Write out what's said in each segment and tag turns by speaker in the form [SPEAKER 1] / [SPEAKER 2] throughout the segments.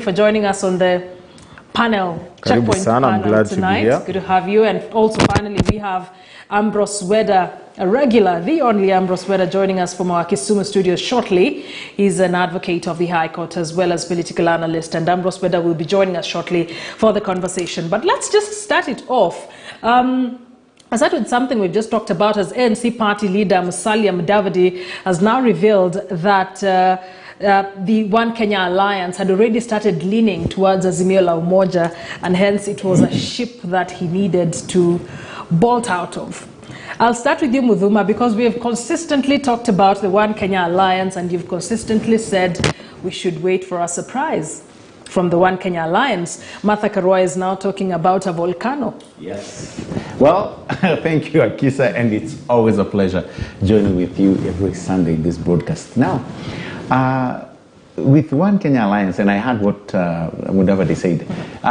[SPEAKER 1] For joining us on the panel, Checkpoint
[SPEAKER 2] Sana,
[SPEAKER 1] panel
[SPEAKER 2] I'm glad
[SPEAKER 1] tonight.
[SPEAKER 2] to be here.
[SPEAKER 1] Good to have you. And also finally we have Ambrose Weda, a regular, the only Ambrose Weda, joining us from our Kisumu studios shortly. He's an advocate of the High Court as well as political analyst, and Ambrose Weda will be joining us shortly for the conversation. But let's just start it off. I start with something we've just talked about, as ANC party leader Musalia Mudavadi has now revealed that the One Kenya Alliance had already started leaning towards Azimio la Umoja, and hence it was a ship that he needed to bolt out of. I'll start with you, Mudhuma, because we have consistently talked about the One Kenya Alliance, and you've consistently said we should wait for a surprise from the One Kenya Alliance. Martha Karua is now talking about a volcano.
[SPEAKER 3] Yes. Well, thank you, Akisa, and it's always a pleasure joining with you every Sunday in this broadcast. Now, with One Kenya Alliance, and I heard what Mudavadi said,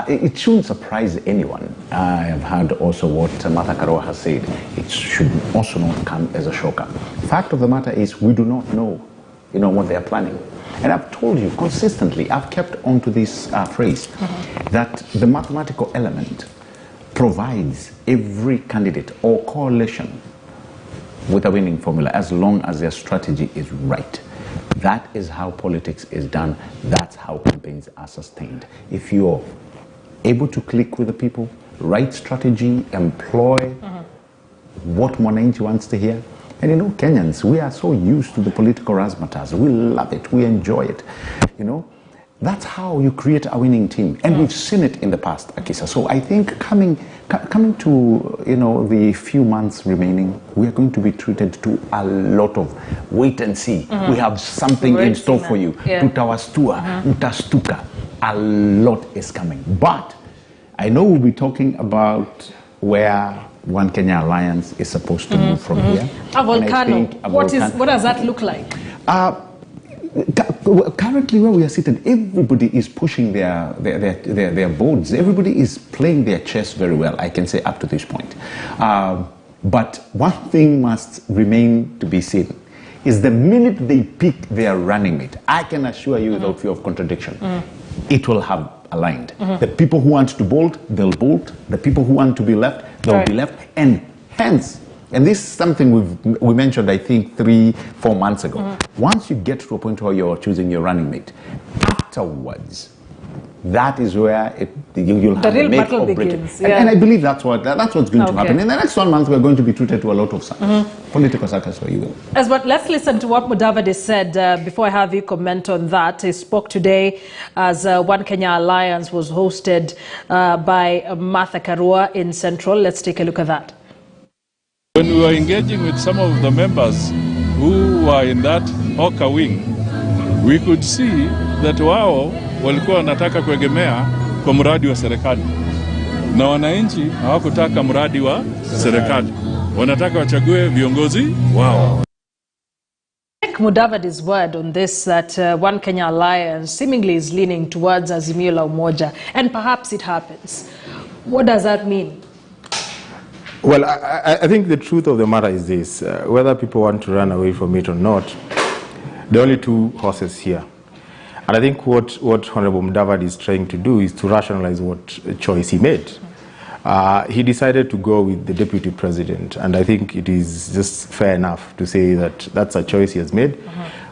[SPEAKER 3] it shouldn't surprise anyone. I have heard also what Martha Karua has said. It should also not come as a shocker. Fact of the matter is, we do not know, what they are planning. And I've told you consistently, I've kept on to this phrase, that the mathematical element provides every candidate or coalition with a winning formula as long as their strategy is right. That is how politics is done. That's how campaigns are sustained. If you're able to click with the people, right strategy, employ what Mwananchi wants to hear. And Kenyans, we are so used to the political razzmatazz. We love it. We enjoy it. That's how you create a winning team. And we've seen it in the past, Akisa. So I think coming to, the few months remaining, we are going to be treated to a lot of wait and see. We have something in store for you. Tutawastua, utastuka. A lot is coming. But I know we'll be talking about where One Kenya Alliance is supposed to move from here.
[SPEAKER 1] A volcano. What does that look like?
[SPEAKER 3] Currently, where we are seated, everybody is pushing their boards. Everybody is playing their chess very well, I can say, up to this point. But one thing must remain to be seen is the minute they pick their running mate, I can assure you without fear of contradiction, it will have aligned. The people who want to bolt, they'll bolt. The people who want to be left, they'll be left. And hence, and this is something we mentioned, I think, 3-4 months ago. Once you get to a point where you're choosing your running mate, afterwards, that is where you'll have the make or break it. And I believe that's what's going to happen. In the next 1 month, we're going to be treated to a lot of political circus, where you will.
[SPEAKER 1] But let's listen to what Mudavadi said before I have you comment on that. He spoke today as One Kenya Alliance was hosted by Martha Karua in Central. Let's take a look at that.
[SPEAKER 4] When we were engaging with some of the members who were in that hawker wing, we could see that wao walikuwa wanataka kuegemea kwa mradi wa serikali. Na wananchi hawakutaka mradi wa serikali. Wanataka wachague viongozi wao.
[SPEAKER 1] Take Mudavadi's word on this, that One Kenya Alliance seemingly is leaning towards Azimio la Umoja, and perhaps it happens. What does that mean?
[SPEAKER 2] Well, I think the truth of the matter is this. Whether people want to run away from it or not, there are only two horses here. And I think what Honorable Mudavadi is trying to do is to rationalize what choice he made. He decided to go with the deputy president, and I think it is just fair enough to say that that's a choice he has made,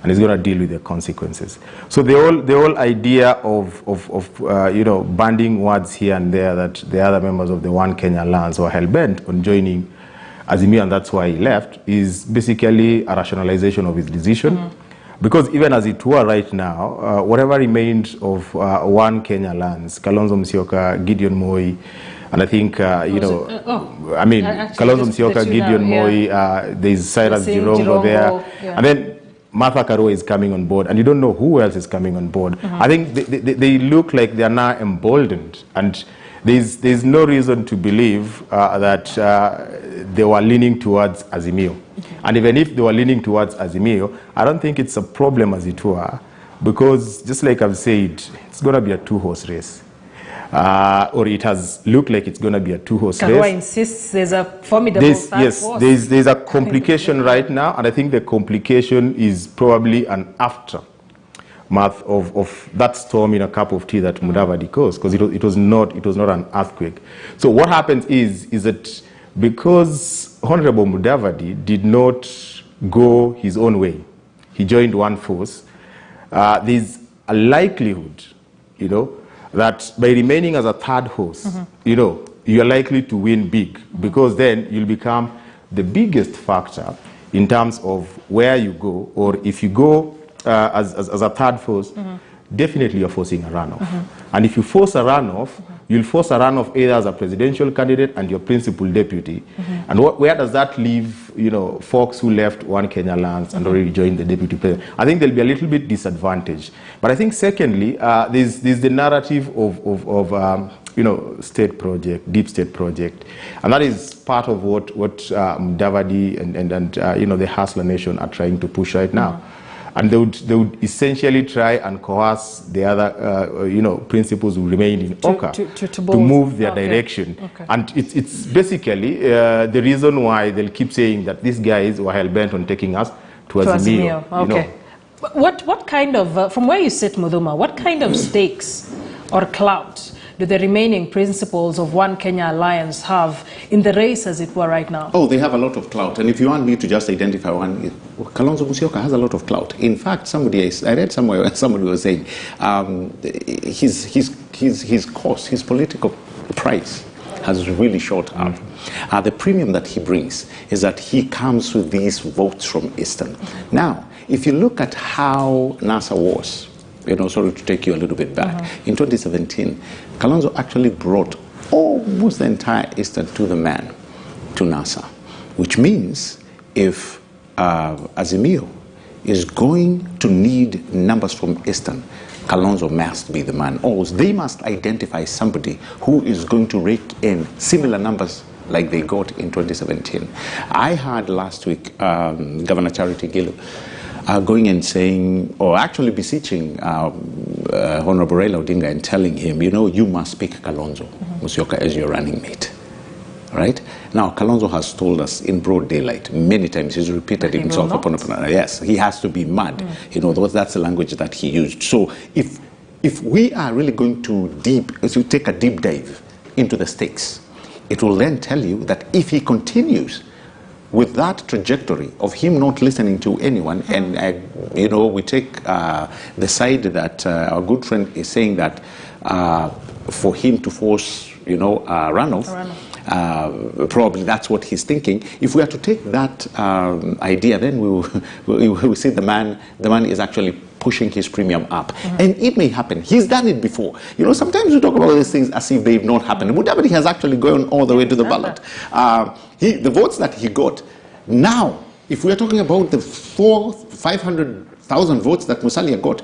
[SPEAKER 2] and he's going to deal with the consequences. So the whole idea of banding words here and there that the other members of the One Kenya Alliance were hell-bent on joining Azimio, and that's why he left, is basically a rationalization of his decision. Because even as it were right now, whatever remains of One Kenya Alliance, Kalonzo Musyoka, Gideon Moi, and I think, Kalonzo Musyoka, Gideon Moi, there's Cyrus Jirongo there, and then Martha Karua is coming on board, and you don't know who else is coming on board. I think they look like they are now emboldened, and there's no reason to believe that they were leaning towards Azimio. And even if they were leaning towards Azimio, I don't think it's a problem, as it were, because just like I've said, it's going to be a two-horse race. Or it has looked like it's going to be a two-horse race.
[SPEAKER 1] Karua insists there's a formidable
[SPEAKER 2] force. There's a complication right now, and I think the complication is probably an after aftermath of that storm in a cup of tea that Mudavadi caused, because it was not an earthquake. So what happens is that because Honorable Mudavadi did not go his own way, he joined one force, there's a likelihood, that by remaining as a third horse, you're likely to win big, because then you'll become the biggest factor in terms of where you go, or if you go as a third force, definitely you're forcing a runoff. And if you force a runoff, you'll force a runoff either as a presidential candidate and your principal deputy. And where does that leave, folks who left One Kenya Lands and already joined the deputy president? I think they'll be a little bit disadvantaged. But I think secondly, there's the narrative of state project, deep state project. And that is part of what Mudavadi and the Hustler Nation are trying to push right now. And they would essentially try and coerce the other, principals who remained in Oka to move their direction. And it's basically the reason why they'll keep saying that these guys were hell-bent on taking us to Azimio.
[SPEAKER 1] Okay. What kind of, from where you sit, Mudhuma, what kind of stakes or clout do the remaining principals of One Kenya Alliance have in the race, as it were, right now?
[SPEAKER 3] Oh, they have a lot of clout. And if you want me to just identify one, Kalonzo Musyoka has a lot of clout. In fact, I read somewhere, somebody was saying, his cost, his political price has really shot up. The premium that he brings is that he comes with these votes from Eastern. Now, if you look at how NASA was, sorry to take you a little bit back. In 2017, Kalonzo actually brought almost the entire Eastern to the man, to NASA, which means if Azimio is going to need numbers from Eastern, Kalonzo must be the man. Or they must identify somebody who is going to rake in similar numbers like they got in 2017. I heard last week Governor Charity Gilu going and saying, or actually beseeching Honorable Raila Odinga and telling him, you must pick Kalonzo Musyoka as your running mate. Right? Now, Kalonzo has told us in broad daylight many times, he's repeated himself upon. Yes, he has to be mad. That's the language that he used. So if we are really going to take a deep dive into the stakes, it will then tell you that if he continues with that trajectory of him not listening to anyone, and we take the side that our good friend is saying that for him to force a runoff, probably that's what he's thinking. If we are to take that idea, then we will see the man is actually pushing his premium up. And it may happen. He's done it before. Sometimes we talk about these things as if they've not happened. Mudavadi has actually gone all the way to the ballot. The votes that he got, now, if we are talking about the 500,000 votes that Musalia got,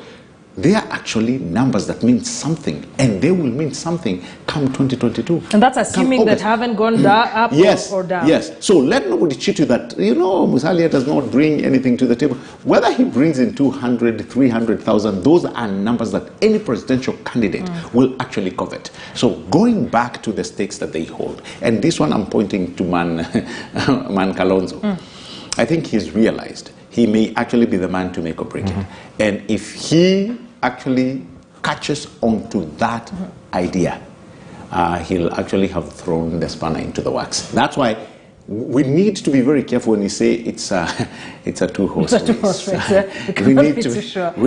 [SPEAKER 3] they are actually numbers that mean something, and they will mean something come 2022.
[SPEAKER 1] And that's assuming that haven't gone up or down.
[SPEAKER 3] Yes. So let nobody cheat you that, Musalia does not bring anything to the table. Whether he brings in 200, 300,000, those are numbers that any presidential candidate will actually covet. So going back to the stakes that they hold, and this one I'm pointing to Man Kalonzo, I think he's realized he may actually be the man to make or break it. And if he actually catches on to that idea, he'll actually have thrown the spanner into the works. That's why we need to be very careful when you say it's a two-horse race. We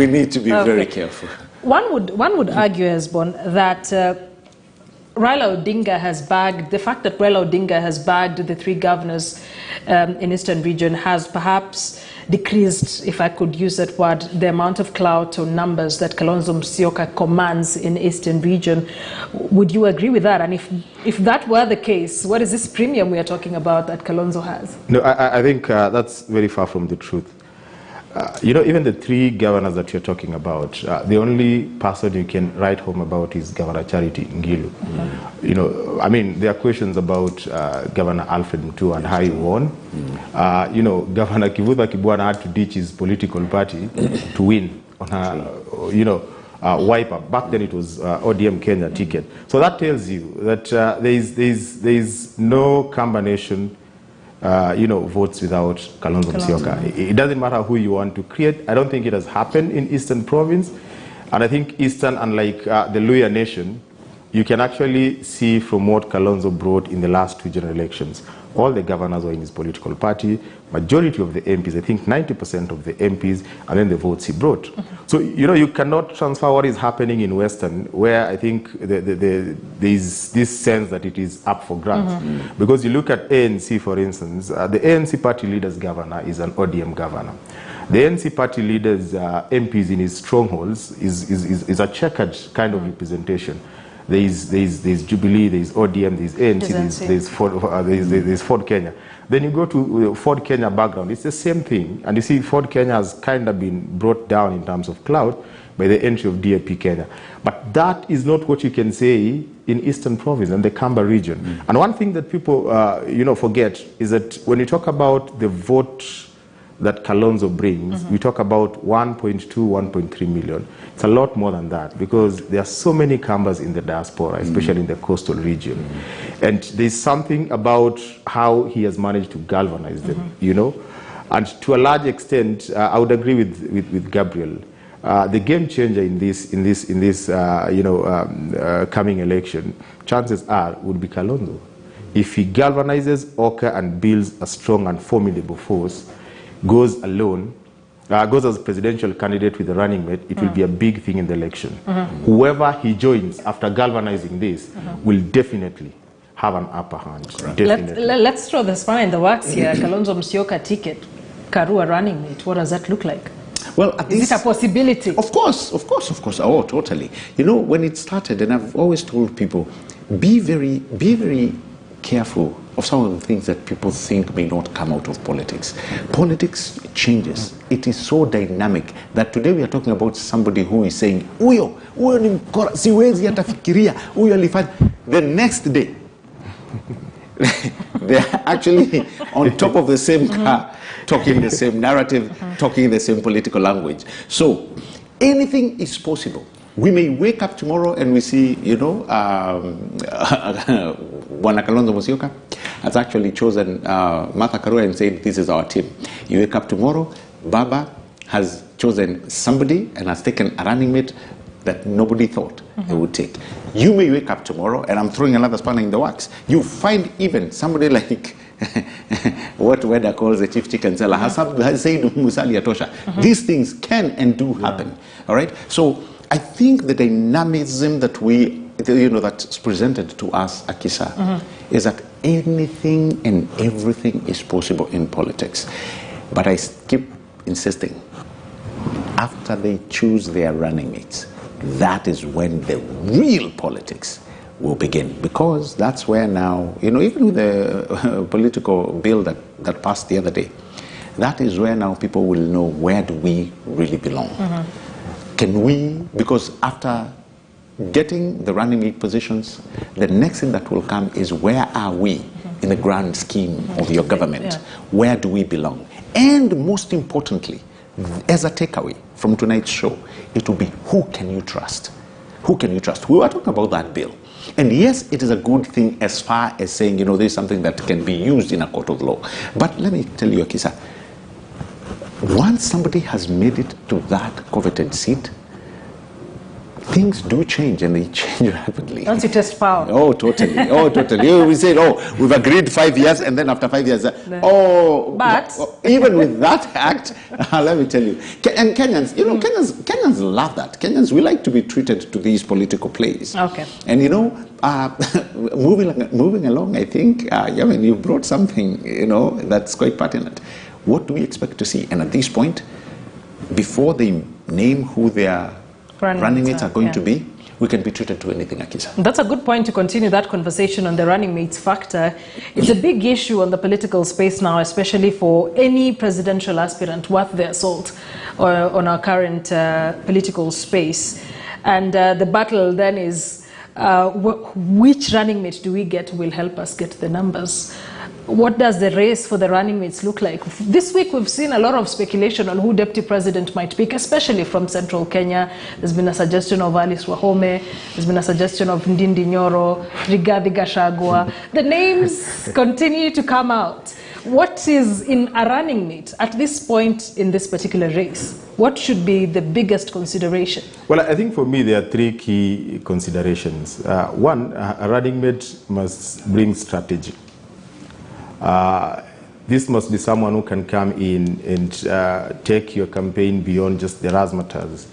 [SPEAKER 3] need to be very careful.
[SPEAKER 1] One would argue, Esbon, that Raila Odinga has bagged, the fact that Raila Odinga has bagged the three governors in Eastern region has perhaps decreased, if I could use that word, the amount of clout or numbers that Kalonzo Musyoka commands in Eastern region. Would you agree with that? And if that were the case, what is this premium we are talking about that Kalonzo has?
[SPEAKER 2] No, I think that's very far from the truth. Even the three governors that you're talking about, the only person you can write home about is Governor Charity Ngilu. There are questions about Governor Alfred Mutua and how he won. Governor Kivutha Kibwana had to ditch his political party to win on a wiper. Back then it was ODM Kenya ticket. So that tells you that there is no combination votes without Kalonzo Musyoka. It doesn't matter who you want to create. I don't think it has happened in Eastern Province. And I think Eastern, unlike the Luhya nation, you can actually see from what Kalonzo brought in the last 2 general elections. All the governors were in his political party, majority of the MPs, I think 90% of the MPs, and then the votes he brought. So, you know, you cannot transfer what is happening in Western, where I think there's this sense that it is up for grabs. Because you look at ANC, for instance, the ANC party leader's governor is an ODM governor. The ANC party leader's MPs in his strongholds is a checkered kind of representation. There's Jubilee, there's ODM, there's ANC, there's Ford Kenya. Then you go to Ford Kenya background, it's the same thing. And you see Ford Kenya has kind of been brought down in terms of clout by the entry of DAP Kenya. But that is not what you can say in Eastern Province and the Kamba region. And one thing that people forget is that when you talk about the vote that Kalonzo brings, we talk about 1.2, 1.3 million. It's a lot more than that because there are so many Kambas in the diaspora, especially in the coastal region. And there's something about how he has managed to galvanize them, you know. And to a large extent, I would agree with Gabriel. The game changer in this coming election, chances are, would be Kalonzo. If he galvanizes Oka and builds a strong and formidable force, goes alone, goes as presidential candidate with a running mate, it will be a big thing in the election. Whoever he joins after galvanizing this will definitely have an upper hand.
[SPEAKER 1] Let's throw the spanner in the works here. Kalonzo Musyoka ticket, Karua running mate. What does that look like?
[SPEAKER 3] Well,
[SPEAKER 1] is it a possibility?
[SPEAKER 3] Of course. Oh, totally. You know, when it started, and I've always told people, be very careful of some of the things that people think may not come out of politics. Politics changes. It is so dynamic that today we are talking about somebody who is saying, Uyo ni mkora, siwezi atafikiria, Uyo alifanya. The next day, they are actually on top of the same car, talking the same narrative, talking the same political language. So anything is possible. We may wake up tomorrow and we see, Bwana Kalonzo Musyoka has actually chosen Martha Karua and said, this is our team. You wake up tomorrow, Baba has chosen somebody and has taken a running mate that nobody thought they would take. You may wake up tomorrow, and I'm throwing another spanner in the works, you find even somebody like what Weda calls the chief chicken seller, has said Musali Atosha. These things can and do happen. All right? So I think the dynamism that that's presented to us, Akisa, is that anything and everything is possible in politics. But I keep insisting, after they choose their running mates, that is when the real politics will begin. Because that's where now, even with the political bill that passed the other day, that is where now people will know, where do we really belong? Can we, because after getting the running mate positions, the next thing that will come is, where are we in the grand scheme of your government? Where do we belong? And most importantly, as a takeaway from tonight's show, it will be, who can you trust? Who can you trust? We were talking about that bill. And yes, it is a good thing as far as saying, there's something that can be used in a court of law. But let me tell you, Akisa, once somebody has made it to that coveted seat, things do change, and they change rapidly.
[SPEAKER 1] Once you test power.
[SPEAKER 3] Oh, totally. We said, we've agreed 5 years, and then after 5 years,
[SPEAKER 1] but
[SPEAKER 3] even with that act, let me tell you, and Kenyans, Kenyans love that. Kenyans, we like to be treated to these political plays.
[SPEAKER 1] Okay.
[SPEAKER 3] And moving along, I think, you brought something, that's quite pertinent. What do we expect to see? And at this point, before they name who their running mates are going to be, we can be treated to anything, Akisa.
[SPEAKER 1] That's a good point to continue that conversation on the running mates factor. It's a big issue on the political space now, especially for any presidential aspirant worth their salt on our current political space. And the battle then is, which running mate do we get will help us get the numbers? What does the race for the running mates look like? This week we've seen a lot of speculation on who deputy president might pick, especially from central Kenya. There's been a suggestion of Alice Wahome. There's been a suggestion of Ndindi Nyoro, Rigathi Gachagua. The names continue to come out. What is in a running mate at this point in this particular race? What should be the biggest consideration?
[SPEAKER 2] Well, I think for me there are three key considerations. One, a running mate must bring strategy. This must be someone who can come in and take your campaign beyond just the razzmatazz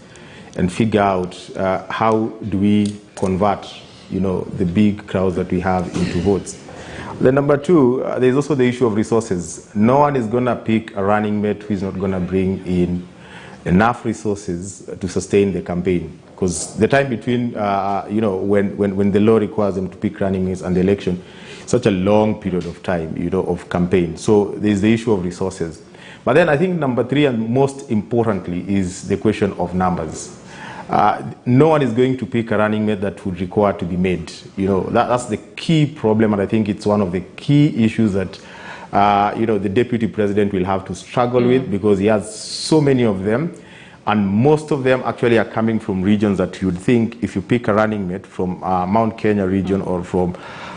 [SPEAKER 2] and figure out how do we convert, the big crowds that we have into votes. Then number two, there's also the issue of resources. No one is going to pick a running mate who is not going to bring in enough resources to sustain the campaign. Because the time between, when the law requires them to pick running mates and the election, such a long period of time, of campaign. So there's the issue of resources. But then I think number three, and most importantly, is the question of numbers. No one is going to pick a running mate that would require to be made. That's the key problem, and I think it's one of the key issues that the deputy president will have to struggle with, because he has so many of them, and most of them actually are coming from regions that you'd think if you pick a running mate from Mount Kenya region or from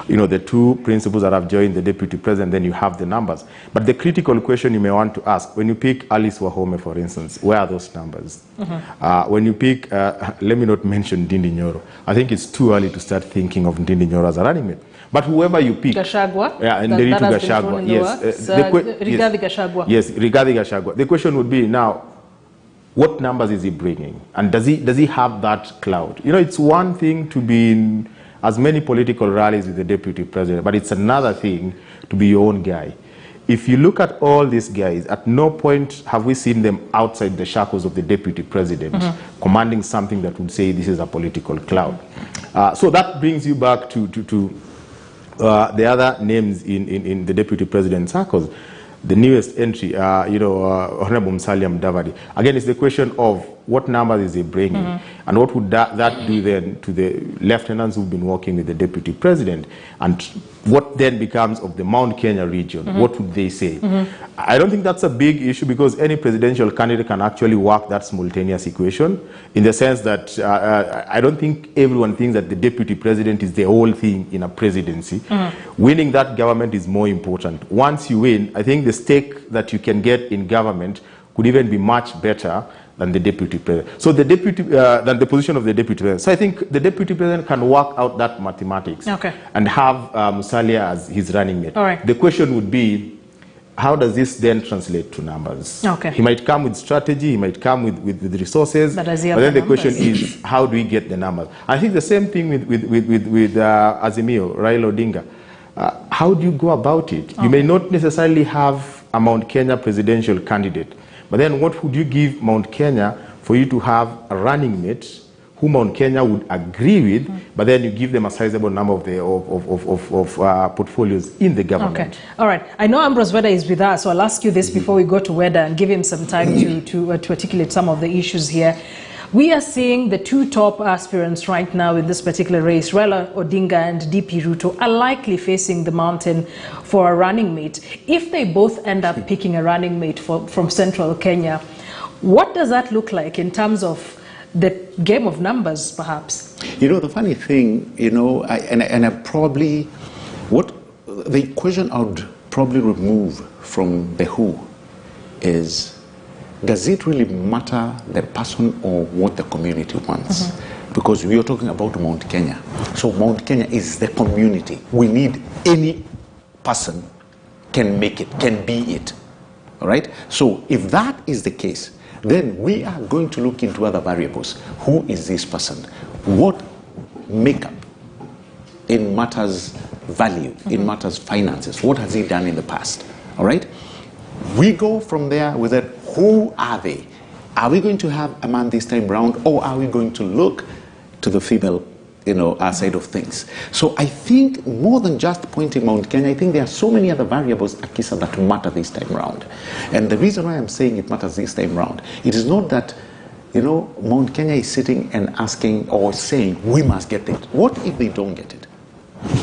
[SPEAKER 2] the two principals that have joined the deputy president, then you have the numbers. But the critical question you may want to ask, when you pick Alice Wahome, for instance, where are those numbers? When you pick, let me not mention Ndindi Nyoro. I think it's too early to start thinking of Ndindi Nyoro as a running mate. But whoever you pick,
[SPEAKER 1] Gachagua,
[SPEAKER 2] yeah, and Gachagua, yes,
[SPEAKER 1] Rigathi Gachagua.
[SPEAKER 2] Yes, Rigathi Gachagua. The question would be now, what numbers is he bringing, and does he have that clout? It's one thing to be in as many political rallies with the deputy president, but it's another thing to be your own guy. If you look at all these guys, at no point have we seen them outside the shackles of the deputy president commanding something that would say this is a political clout. So that brings you back to the other names in the deputy president's circles. The newest entry, Honorable Musalia Mudavadi. Again, it's the question of what numbers is he bringing, and what would that do then to the lieutenants who've been working with the deputy president, and what then becomes of the Mount Kenya region? What would they say? I don't think that's a big issue, because any presidential candidate can actually work that simultaneous equation, in the sense that I don't think everyone thinks that the deputy president is the whole thing in a presidency. Winning that government is more important. Once you win, I think the stake that you can get in government could even be much better than the deputy president. So than the position of the deputy president. So I think the deputy president can work out that mathematics and have Musalia as his running mate.
[SPEAKER 1] All right.
[SPEAKER 2] The question would be, how does this then translate to numbers? He might come with strategy, he might come with resources, but then the question is, how do we get the numbers? I think the same thing with Azimio, Raila Odinga. How do you go about it? You may not necessarily have a Mount Kenya presidential candidate, but then what would you give Mount Kenya for you to have a running mate who Mount Kenya would agree with, but then you give them a sizable number of portfolios in the government?
[SPEAKER 1] All right. I know Ambrose Weda is with us, so I'll ask you this before we go to Weda and give him some time to articulate some of the issues here. We are seeing the two top aspirants right now in this particular race, Raila Odinga and DP Ruto, are likely facing the mountain for a running mate. If they both end up picking a running mate from central Kenya, what does that look like in terms of the game of numbers, perhaps?
[SPEAKER 3] The funny thing, I probably, the question I would probably remove from the who is, does it really matter the person or what the community wants? Because we are talking about Mount Kenya. So Mount Kenya is the community. We need any person can make it, can be it. All right? So if that is the case, then we are going to look into other variables. Who is this person? What makeup in matters value, in matters finances? What has he done in the past? All right? We go from there with that. Who are they? Are we going to have a man this time round, or are we going to look to the female, side of things? So I think more than just pointing Mount Kenya, I think there are so many other variables, Akisa, that matter this time round. And the reason why I'm saying it matters this time round, it is not that, Mount Kenya is sitting and asking or saying, we must get it. What if they don't get it?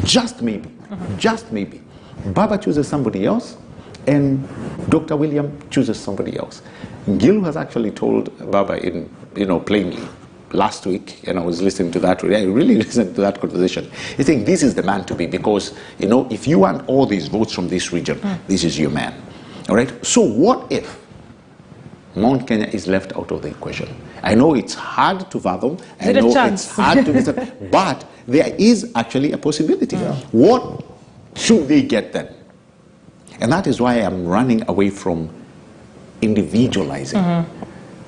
[SPEAKER 3] Just maybe, just maybe. Baba chooses somebody else, and Dr. William chooses somebody else. Gilu has actually told Baba plainly, last week, and I was listening to that, I really listened to that conversation. I think this is the man to be, because, you know, if you want all these votes from this region, this is your man. All right? So what if Mount Kenya is left out of the equation? I know it's hard to fathom. I know it's hard to listen, but there is actually a possibility. What should they get then? And that is why I'm running away from individualizing.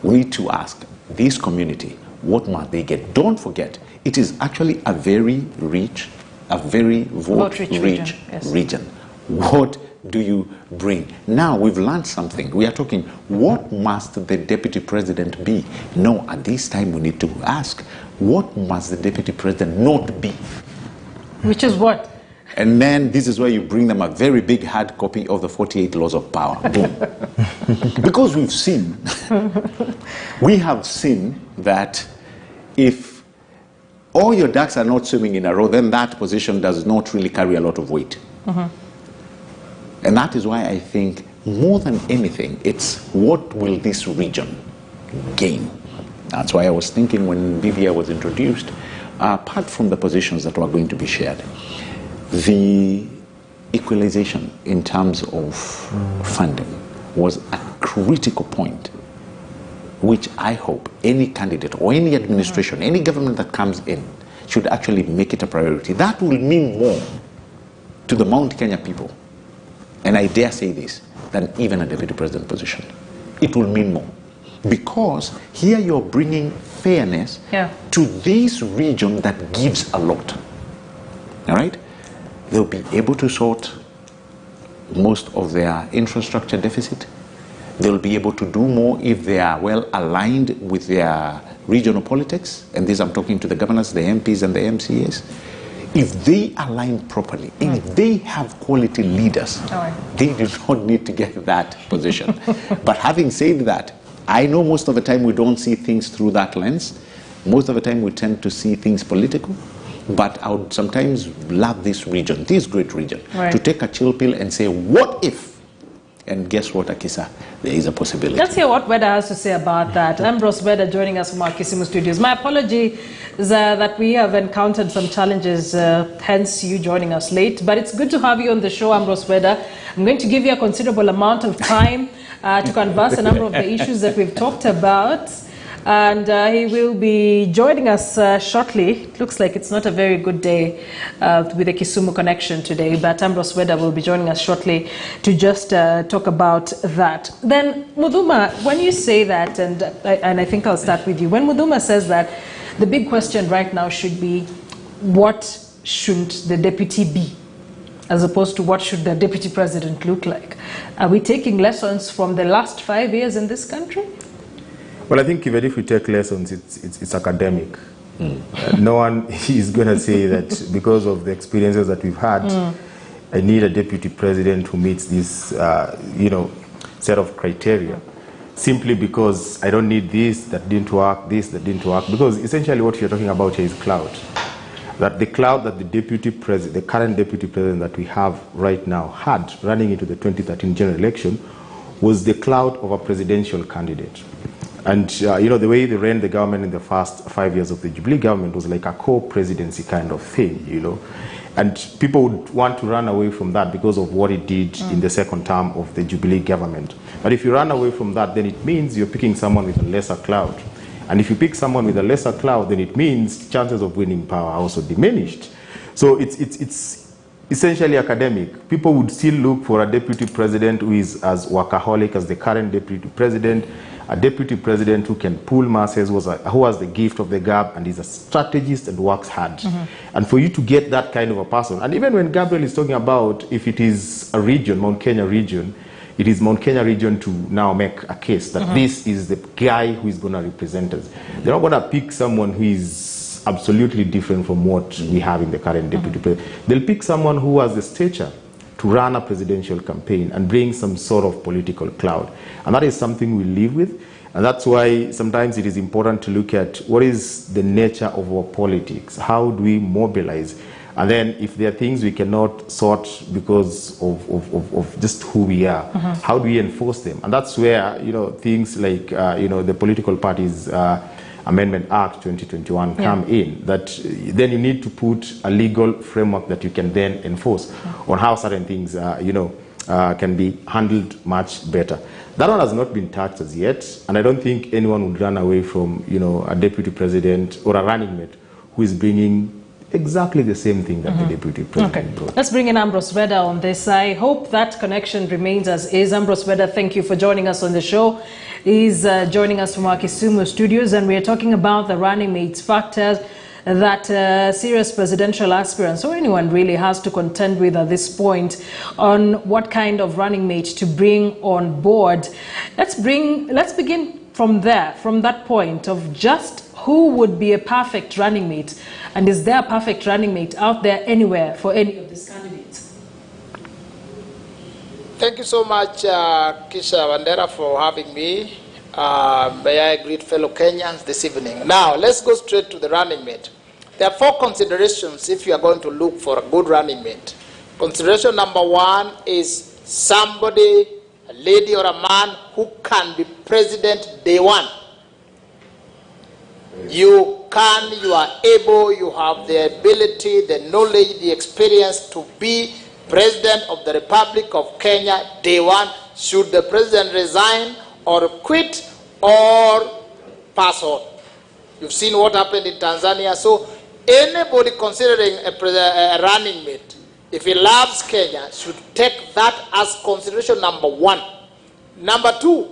[SPEAKER 3] We need to ask this community, what must they get? Don't forget, it is actually a very rich, a very vote-rich region. What do you bring? Now, we've learned something. We are talking, what must the deputy president be? No, at this time we need to ask, what must the deputy president not be?
[SPEAKER 1] Which is what?
[SPEAKER 3] And then this is where you bring them a very big hard copy of the 48 laws of power. Boom. Because we've seen, we have seen that if all your ducks are not swimming in a row, then that position does not really carry a lot of weight. And that is why I think, more than anything, it's what will this region gain? That's why I was thinking when BBI was introduced, apart from the positions that were going to be shared, the equalization in terms of funding was a critical point, which I hope any candidate or any administration, any government that comes in, should actually make it a priority. That will mean more to the Mount Kenya people, and I dare say this, than even a deputy president position. It will mean more. Because here you're bringing fairness to this region that gives a lot. All right? They'll be able to sort most of their infrastructure deficit. They'll be able to do more if they are well aligned with their regional politics. And this I'm talking to the governors, the MPs and the MCAs. If they align properly, if they have quality leaders, they do not need to get that position. But having said that, I know most of the time we don't see things through that lens. Most of the time we tend to see things political. But I would sometimes love this region, this great region, to take a chill pill and say, what if? And guess what, Akisa? There is a possibility.
[SPEAKER 1] Let's hear what Weda has to say about that. Ambrose Weda joining us from our Kisumu studios. My apology is that we have encountered some challenges, hence you joining us late. But it's good to have you on the show, Ambrose Weda. I'm going to give you a considerable amount of time to converse a number of the issues that we've talked about. And he will be joining us shortly. It looks like it's not a very good day with the Kisumu connection today, but Ambrose Weda will be joining us shortly to just talk about that. Then, Muduma, when you say that, and I think I'll start with you, when Muduma says that the big question right now should be, what should the deputy be, as opposed to what should the deputy president look like? Are we taking lessons from the last 5 years in this country?
[SPEAKER 2] Well, I think even if we take lessons, it's academic. No one is going to say that because of the experiences that we've had, I need a deputy president who meets this, set of criteria. Simply because I don't need this, that didn't work, this, that didn't work. Because essentially what you're talking about here is clout. That the clout that the deputy president, the current deputy president that we have right now had running into the 2013 general election was the clout of a presidential candidate. And, the way they ran the government in the first 5 years of the Jubilee government was like a co-presidency kind of thing, And people would want to run away from that because of what it did in the second term of the Jubilee government. But if you run away from that, then it means you're picking someone with a lesser clout. And if you pick someone with a lesser clout, then it means chances of winning power are also diminished. So it's essentially academic. People would still look for a deputy president who is as workaholic as the current deputy president, a deputy president who can pull masses, who has the gift of the gab and is a strategist and works hard. And for you to get that kind of a person, and even when Gabriel is talking about if it is a region, Mount Kenya region, it is Mount Kenya region to now make a case that this is the guy who is going to represent us. They're not going to pick someone who is absolutely different from what we have in the current deputy president. They'll pick someone who has the stature to run a presidential campaign and bring some sort of political clout. And that is something we live with. And that's why sometimes it is important to look at what is the nature of our politics. How do we mobilize? And then if there are things we cannot sort because of just who we are, how do we enforce them? And that's where, things like, the political parties Amendment Act 2021 come in, that then you need to put a legal framework that you can then enforce on how certain things, can be handled much better. That one has not been touched as yet, and I don't think anyone would run away from, a deputy president or a running mate who is bringing exactly the same thing that the deputy president brought.
[SPEAKER 1] Let's bring in Ambrose Weda on this. I hope that connection remains as is. Ambrose Weda, thank you for joining us on the show. He's joining us from our Kisumu studios, and we are talking about the running mates factors that serious presidential aspirants or anyone really has to contend with at this point on what kind of running mate to bring on board. Let's begin from there, from that point of just who would be a perfect running mate, and is there a perfect running mate out there anywhere for any of these candidates?
[SPEAKER 5] Thank you so much, Kisha Wandera, for having me. May I greet fellow Kenyans this evening. Now, let's go straight to the running mate. There are 4 considerations if you are going to look for a good running mate. Consideration number 1 is somebody, a lady or a man, who can be president day one. You are able, you have the ability, the knowledge, the experience to be president of the Republic of Kenya day one, should the president resign or quit or pass on. You've seen what happened in Tanzania. So anybody considering a running mate, if he loves Kenya, should take that as consideration number 1. Number 2,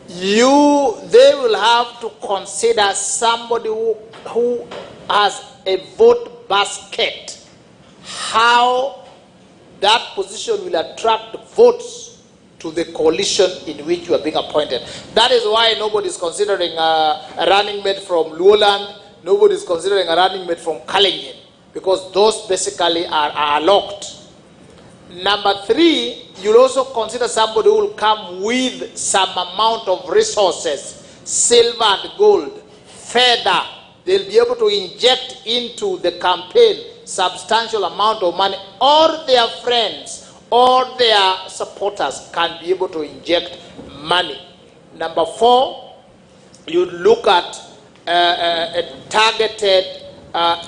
[SPEAKER 5] they will have to consider somebody who has a vote basket. How that position will attract votes to the coalition in which you are being appointed. That is why nobody is considering a running mate from Luoland, nobody is considering a running mate from Kalenjin, because those basically are locked. Number 3, you'll also consider somebody who will come with some amount of resources, silver and gold, feather. They'll be able to inject into the campaign substantial amount of money, or their friends or their supporters can be able to inject money. Number 4, you look at a targeted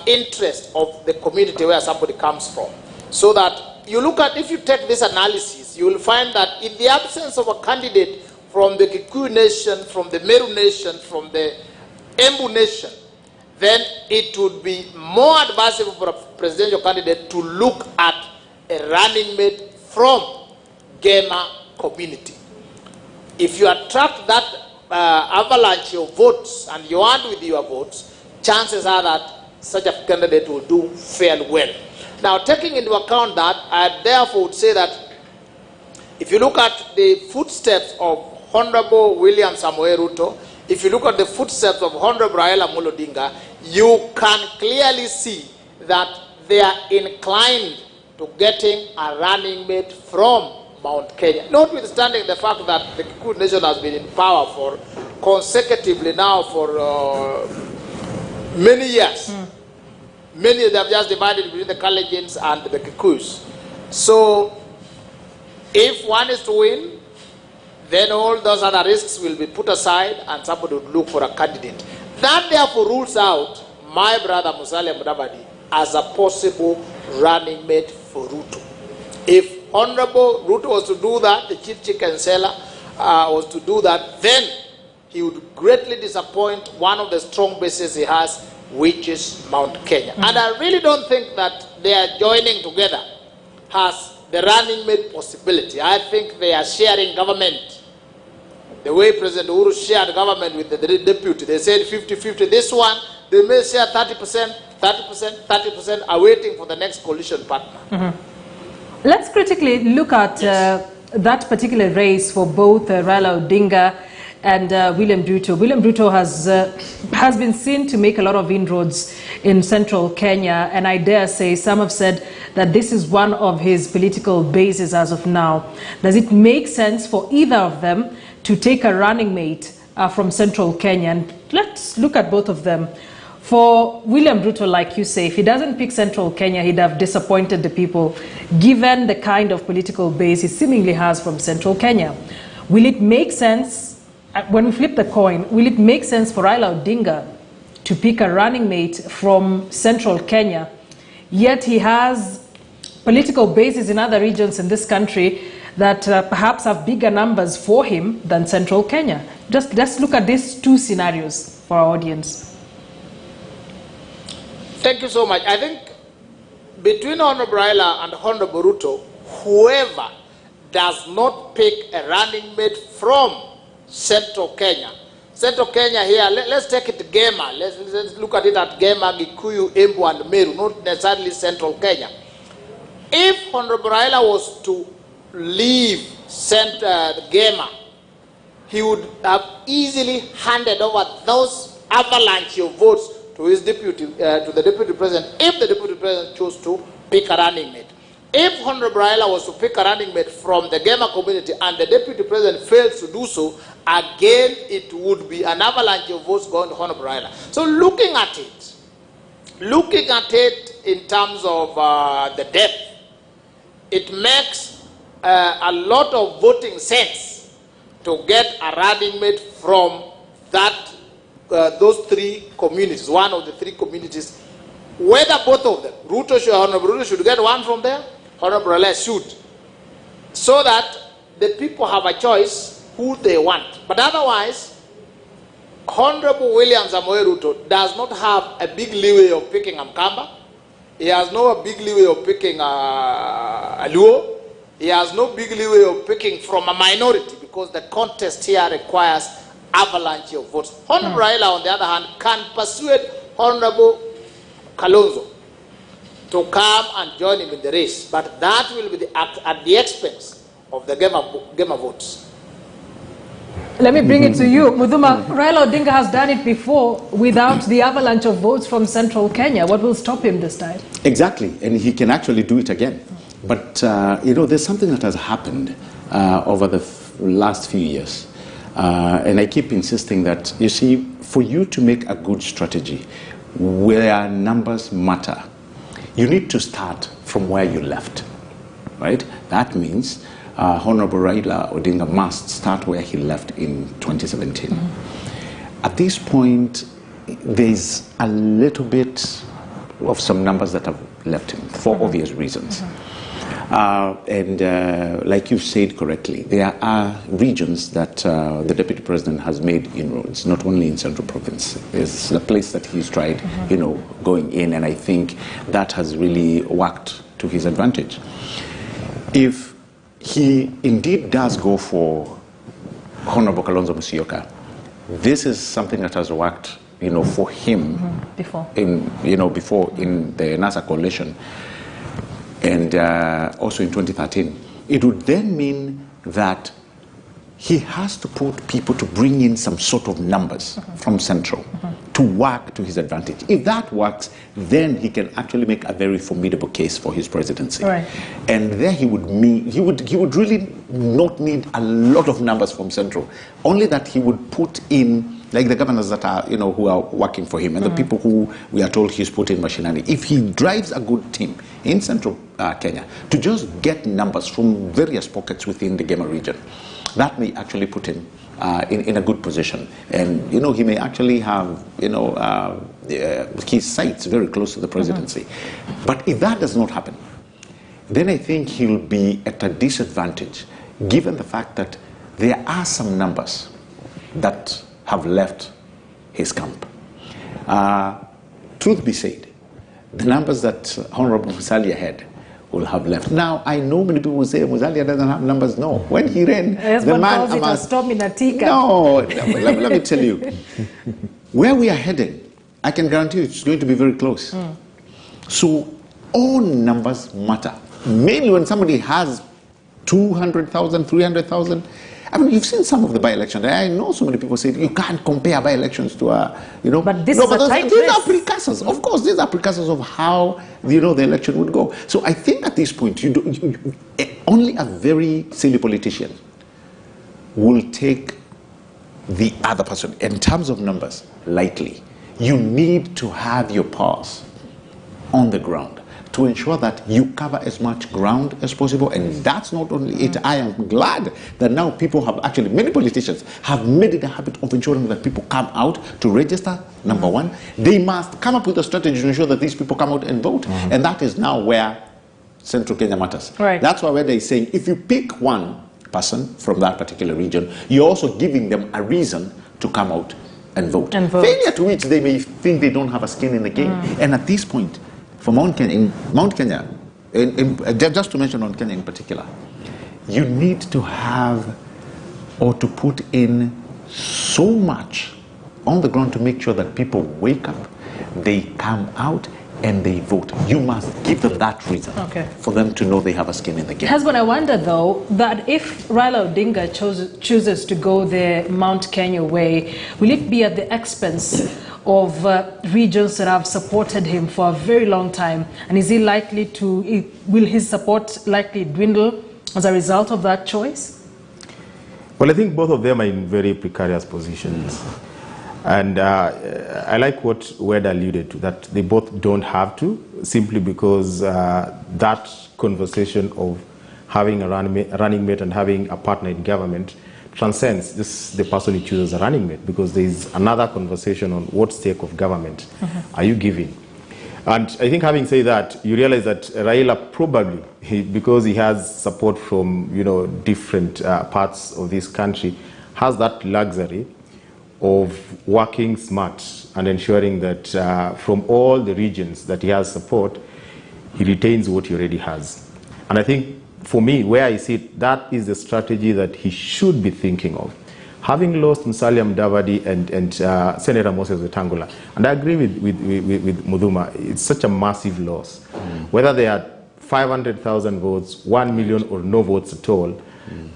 [SPEAKER 5] interest of the community where somebody comes from. So that you look at, if you take this analysis, you will find that in the absence of a candidate from the Kikuyu nation, from the Meru nation, from the Embu nation, then it would be more advisable for a presidential candidate to look at a running mate from Gema community. If you attract that avalanche of votes and you add with your votes, chances are that such a candidate will do fairly well. Now, taking into account that, I therefore would say that if you look at the footsteps of Honorable William Samoei Ruto, if you look at the footsteps of Honorable Raila Amolo Odinga, you can clearly see that they are inclined to getting a running mate from Mount Kenya. Notwithstanding the fact that the Kikuyu nation has been in power for consecutively now for many years. Many they have just divided between the Kalenjins and the Kikuyus. So if one is to win, then all those other risks will be put aside and somebody would look for a candidate. That therefore rules out my brother Musalia Mudavadi as a possible running mate for Ruto. If Honorable Ruto was to do that, the chief chicken seller was to do that, then he would greatly disappoint one of the strong bases he has, which is Mount Kenya. And I really don't think that they are joining together has the running mate possibility. I think they are sharing government. The way President Uhuru shared government with the deputy, they said 50-50. This one, they may share 30%, 30%, 30%, are waiting for the next coalition partner.
[SPEAKER 1] Let's critically look at that particular race for both Raila Odinga and William Ruto. William Ruto has been seen to make a lot of inroads in central Kenya, and I dare say some have said that this is one of his political bases as of now. Does it make sense for either of them to take a running mate from central Kenya? And let's look at both of them. For William Ruto, like you say, if he doesn't pick central Kenya, he'd have disappointed the people, given the kind of political base he seemingly has from central Kenya. Will it make sense when we flip the coin, will it make sense for Raila Odinga to pick a running mate from central Kenya, yet he has political bases in other regions in this country that perhaps have bigger numbers for him than central Kenya? Just look at these two scenarios for our audience.
[SPEAKER 5] Thank you so much. I think between Honorable Raila and Honorable Ruto, whoever does not pick a running mate from central Kenya here, let's take it Gema. Let's look at it at Gema, Gikuyu, Embu, and Meru, not necessarily central Kenya. If Honorable Raila was to leave Gema, he would have easily handed over those avalanche of votes to his deputy, to the deputy president, if the deputy president chose to pick a running mate. If Honorable Raila was to pick a running mate from the Gema community and the deputy president fails to do so, again it would be an avalanche of votes going to Honorable Raila. So looking at it in terms of the depth, it makes a lot of voting sense to get a running mate from that those three communities, one of the three communities, whether both of them, Honorable Ruto should get one from there, Honorable Raila should, so that the people have a choice who they want. But otherwise, Honorable William Samoei Ruto does not have a big leeway of picking Amkamba. He has no big leeway of picking a Luo. He has no big leeway of picking from a minority, because the contest here requires avalanche of votes. Honorable Raila, on the other hand, can persuade Honorable Kalonzo to come and join him in the race, but that will be at the expense of the Gema votes.
[SPEAKER 1] Let me bring it to you. Mudhuma, Raila Odinga has done it before without the avalanche of votes from central Kenya. What will stop him this time?
[SPEAKER 3] Exactly, and he can actually do it again. But, there's something that has happened over the last few years. And I keep insisting that, you see, for you to make a good strategy where numbers matter, you need to start from where you left, right? That means Honorable Raila Odinga must start where he left in 2017. At this point, there's a little bit of some numbers that have left him for obvious reasons. Like you said correctly, there are regions that the Deputy President has made inroads, not only in Central Province. It's a place that he's tried, going in, and I think that has really worked to his advantage. If he indeed does go for Honorable Kalonzo Musyoka, this is something that has worked, for him before in the NASA coalition. And also in 2013, it would then mean that he has to put people to bring in some sort of numbers from Central to work to his advantage. If that works, then he can actually make a very formidable case for his presidency. Right. And there he would really not need a lot of numbers from Central, only that he would put in, like the governors that are, who are working for him, and the people who we are told he's put in machinery. If he drives a good team in central Kenya to just get numbers from various pockets within the Gema region, that may actually put him in a good position. And, he may actually have, his sights very close to the presidency. But if that does not happen, then I think he'll be at a disadvantage, given the fact that there are some numbers that have left his camp. Truth be said, the numbers that Honorable Musalia had will have left. Now, I know many people will say Musalia doesn't have numbers. No. When he ran, the man... No, let me tell you. Where we are heading, I can guarantee you it's going to be very close. So, all numbers matter. Mainly when somebody has 200,000, 300,000. I mean, you've seen some of the by-elections. I know so many people say you can't compare by-elections to
[SPEAKER 1] But this is a tight race.
[SPEAKER 3] These are precursors. Of course, these are precursors of how the election would go. So I think at this point, only a very silly politician will take the other person in terms of numbers lightly. You need to have your paws on the ground to ensure that you cover as much ground as possible. And that's not only it. I am glad that now people have actually, many politicians have made it a habit of ensuring that people come out to register, number one. They must come up with a strategy to ensure that these people come out and vote. And that is now where Central Kenya matters.
[SPEAKER 1] Right.
[SPEAKER 3] That's why they're saying if you pick one person from that particular region, you're also giving them a reason to come out and vote. Failure to which they may think they don't have a skin in the game. And at this point, for Mount Kenya, just to mention Mount Kenya in particular, you need to have or to put in so much on the ground to make sure that people wake up, they come out, and they vote. You must give them that reason for them to know they have a skin in the game.
[SPEAKER 1] Husband, I wonder though that if Raila Odinga chooses to go the Mount Kenya way, will it be at the expense of regions that have supported him for a very long time? And is he likely to, will his support likely dwindle as a result of that choice?
[SPEAKER 2] Well, I think both of them are in very precarious positions. And I like what Wed alluded to, that they both don't have to, simply because that conversation of having a running mate and having a partner in government transcends just the person who chooses a running mate, because there is another conversation on what stake of government are you giving. And I think having said that, you realize that Raila probably, because he has support from different parts of this country, has that luxury of working smart and ensuring that from all the regions that he has support, he retains what he already has. And I think for me, where I see it, that is the strategy that he should be thinking of. Having lost Musalia Mudavadi and Senator Moses Wetangula, and I agree with Muduma, it's such a massive loss. Whether they had 500,000 votes, 1 million or no votes at all,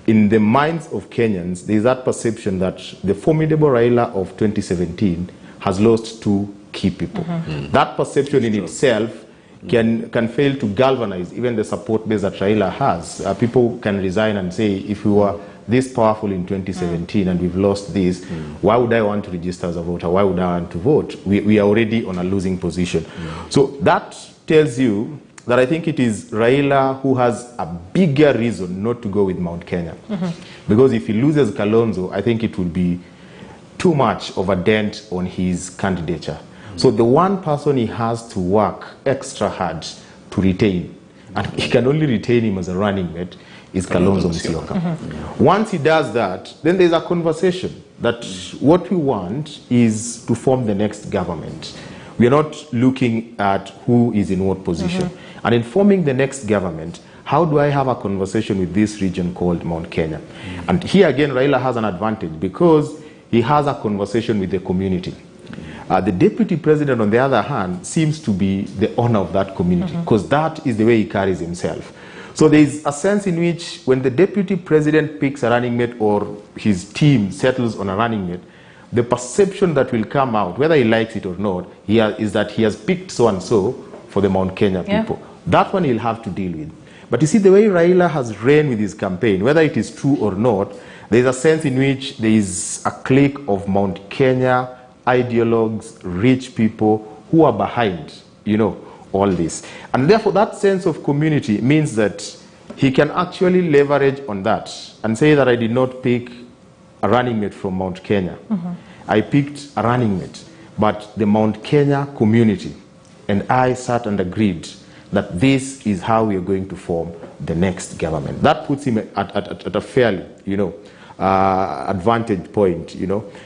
[SPEAKER 2] in the minds of Kenyans, there is that perception that the formidable Raila of 2017 has lost two key people. That perception in itself can fail to galvanize even the support base that Raila has. People can resign and say, if we were this powerful in 2017 and we've lost this, why would I want to register as a voter? Why would I want to vote? We are already on a losing position. So that tells you that I think it is Raila who has a bigger reason not to go with Mount Kenya. Because if he loses Kalonzo, I think it will be too much of a dent on his candidature. So the one person he has to work extra hard to retain, and he can only retain him as a running mate, is Kalonzo Musyoka. Once he does that, then there's a conversation that what we want is to form the next government. We are not looking at who is in what position. And in forming the next government, how do I have a conversation with this region called Mount Kenya? And here again, Raila has an advantage because he has a conversation with the community. The deputy president, on the other hand, seems to be the owner of that community because that is the way he carries himself. So there is a sense in which when the deputy president picks a running mate or his team settles on a running mate, the perception that will come out, whether he likes it or not, is that he has picked so-and-so for the Mount Kenya people. That one he'll have to deal with. But you see, the way Raila has ran with his campaign, whether it is true or not, there is a sense in which there is a clique of Mount Kenya ideologues, rich people who are behind, all this. And therefore, that sense of community means that he can actually leverage on that and say that I did not pick a running mate from Mount Kenya. I picked a running mate, but the Mount Kenya community and I sat and agreed that this is how we are going to form the next government. That puts him at a fairly, advantage point,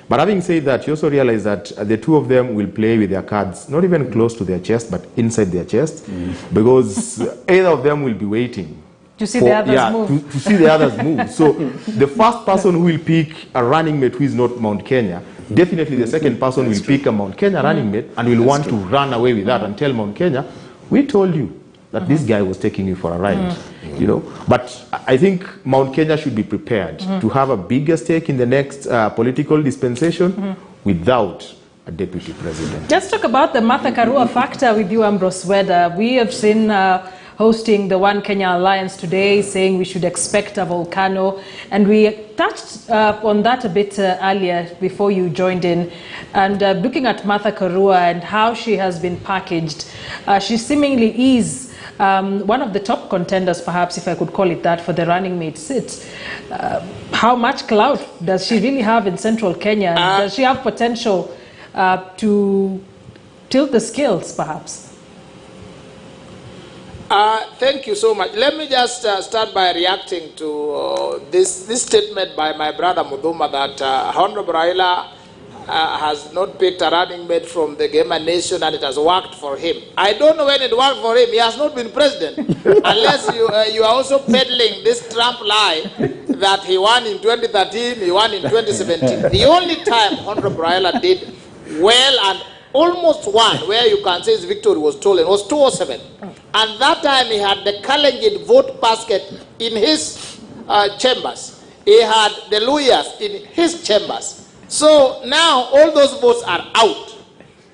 [SPEAKER 2] But having said that, you also realize that the two of them will play with their cards, not even close to their chest, but inside their chest, because either of them will be waiting
[SPEAKER 1] to see the others move.
[SPEAKER 2] To see the others move. So the first person who will pick a running mate who is not Mount Kenya, definitely the second person will pick a Mount Kenya running mate and will want to run away with that and tell Mount Kenya, we told you that this guy was taking you for a ride, But I think Mount Kenya should be prepared to have a bigger stake in the next political dispensation without a deputy president.
[SPEAKER 1] Let's talk about the Martha Karua factor with you, Ambrose Weda. We have seen hosting the One Kenya Alliance today, saying we should expect a volcano. And we touched on that a bit earlier before you joined in. And looking at Martha Karua and how she has been packaged, she seemingly is one of the top contenders, perhaps, if I could call it that, for the running mate seat. How much clout does she really have in central Kenya? Does she have potential to tilt the scales, perhaps?
[SPEAKER 5] Thank you so much. Let me just start by reacting to this statement by my brother Mudhuma that Honorable Raila has not picked a running mate from the Gema Nation and it has worked for him. I don't know when it worked for him. He has not been president. Unless you are also peddling this Trump lie that he won in 2013, he won in 2017. The only time Honorable Raila did well and almost won, where you can say his victory was stolen, was 2007. And that time he had the Kalenjin vote basket in his chambers. He had the lawyers in his chambers. So now all those votes are out.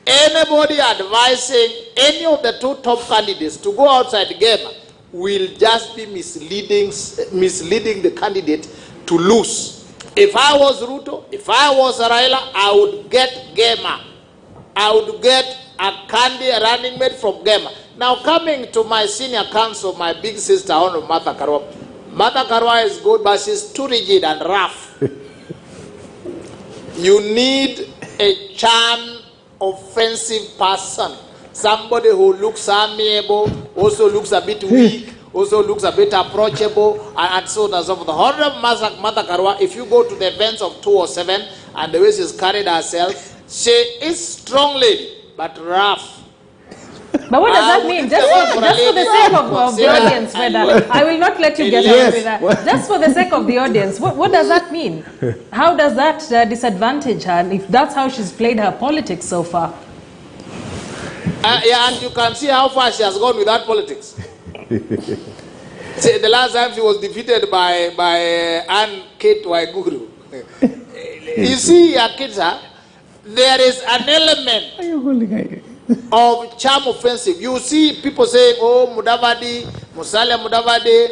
[SPEAKER 5] Anybody advising any of the two top candidates to go outside Gema will just be misleading the candidate to lose. If I was Ruto, if I was Raila, I would get Gema. I would get a running mate from Gema. Now coming to my senior counsel, my big sister, Honorable Martha Karua. Martha Karua is good, but she's too rigid and rough. You need a charm, offensive person. Somebody who looks amiable, also looks a bit weak, also looks a bit approachable, and so on and so forth. Honorable Martha Karua, if you go to the events of 2007 and the way she's carried herself, she is strong lady, but rough.
[SPEAKER 1] But what does that mean? Just for the sake of the audience, I will not let you get away with that. Just for the sake of the audience, what does that mean? How does that disadvantage her, if that's how she's played her politics so far?
[SPEAKER 5] Yeah, and you can see how far she has gone with that politics. See, the last time she was defeated by Ann Kate Waiguru. You see, Akita, there is an element of charm offensive. You see people saying, oh, Mudavadi, Musalia Mudavadi